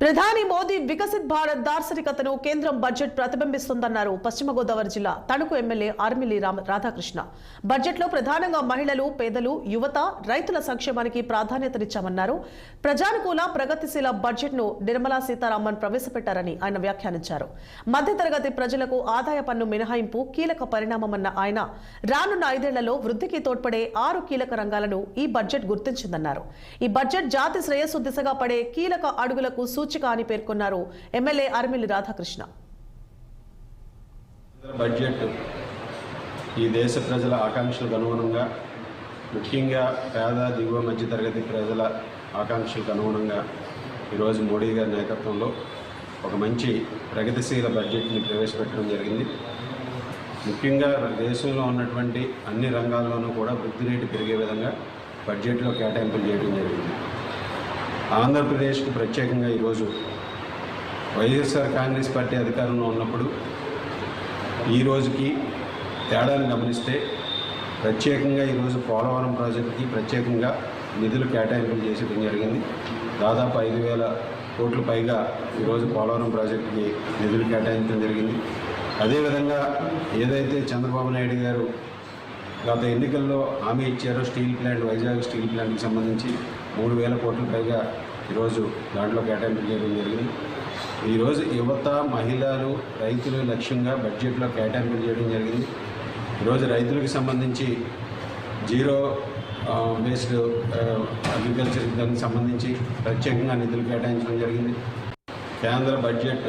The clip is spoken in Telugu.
ప్రధాని మోదీ వికసిత్ భారత్ దార్శనికతను కేంద్రం బడ్జెట్ ప్రతిబింబిస్తుందన్నారు పశ్చిమ గోదావరి జిల్లా తణుకు ఎమ్మెల్యే ఆర్మిలి రాధాకృష్ణ. బడ్జెట్లో ప్రధానంగా మహిళలు, పేదలు, యువత, రైతుల సంక్షేమానికి ప్రాధాన్యతనిచ్చామన్నారు. ప్రజానుకూల ప్రగతిశీల బడ్జెట్ను నిర్మలా సీతారామన్ ప్రవేశపెట్టారని ఆయన వ్యాఖ్యానించారు. మధ్యతరగతి ప్రజలకు ఆదాయ పన్ను మినహాయింపు కీలక పరిణామమన్న ఆయన రానున్న 5 ఏళ్లలో వృద్ధికి తోడ్పడే 6 కీలక రంగాలను ఈ బడ్జెట్ గుర్తించిందన్నారు. ఈ బడ్జెట్ జాతి శ్రేయస్సు దిశగా పడే కీలక అడుగులకు అని పేర్కొన్నారు ఎమ్మెల్యే ఆర్మిలి రాధాకృష్ణ. బడ్జెట్ ఈ దేశ ప్రజల ఆకాంక్షలకు అనుగుణంగా, ముఖ్యంగా పేద దిగువ మధ్యతరగతి ప్రజల ఆకాంక్షలకు అనుగుణంగా ఈరోజు మోడీ గారి నాయకత్వంలో ఒక మంచి ప్రగతిశీల బడ్జెట్ని ప్రవేశపెట్టడం జరిగింది. ముఖ్యంగా దేశంలో ఉన్నటువంటి అన్ని రంగాల్లోనూ కూడా వృద్ధి రేటు పెరిగే విధంగా బడ్జెట్లో కేటాయింపులు చేయడం జరిగింది. ఆంధ్రప్రదేశ్కు ప్రత్యేకంగా ఈరోజు వైఎస్ఆర్ కాంగ్రెస్ పార్టీ అధికారంలో ఉన్నప్పుడు ఈ రోజుకి తేడాను గమనిస్తే ప్రత్యేకంగా ఈరోజు పోలవరం ప్రాజెక్టుకి ప్రత్యేకంగా నిధులు కేటాయింపులు చేసేయడం జరిగింది. దాదాపు 5,000 కోట్ల పైగా ఈరోజు పోలవరం ప్రాజెక్టుకి నిధులు కేటాయించడం జరిగింది. అదేవిధంగా ఏదైతే చంద్రబాబు నాయుడు గారు గత ఎన్నికల్లో హామీ ఇచ్చారో స్టీల్ ప్లాంట్, వైజాగ్ స్టీల్ ప్లాంట్కి సంబంధించి 3,000 కోట్ల పైగా ఈరోజు దాంట్లో కేటాయింపు చేయడం జరిగింది. ఈరోజు యువత, మహిళలు, రైతులు లక్ష్యంగా బడ్జెట్లో కేటాయింపులు చేయడం జరిగింది. ఈరోజు రైతులకు సంబంధించి జీరో బేస్డ్ అగ్రికల్చర్ దానికి సంబంధించి ప్రత్యేకంగా నిధులు కేటాయించడం జరిగింది. కేంద్ర బడ్జెట్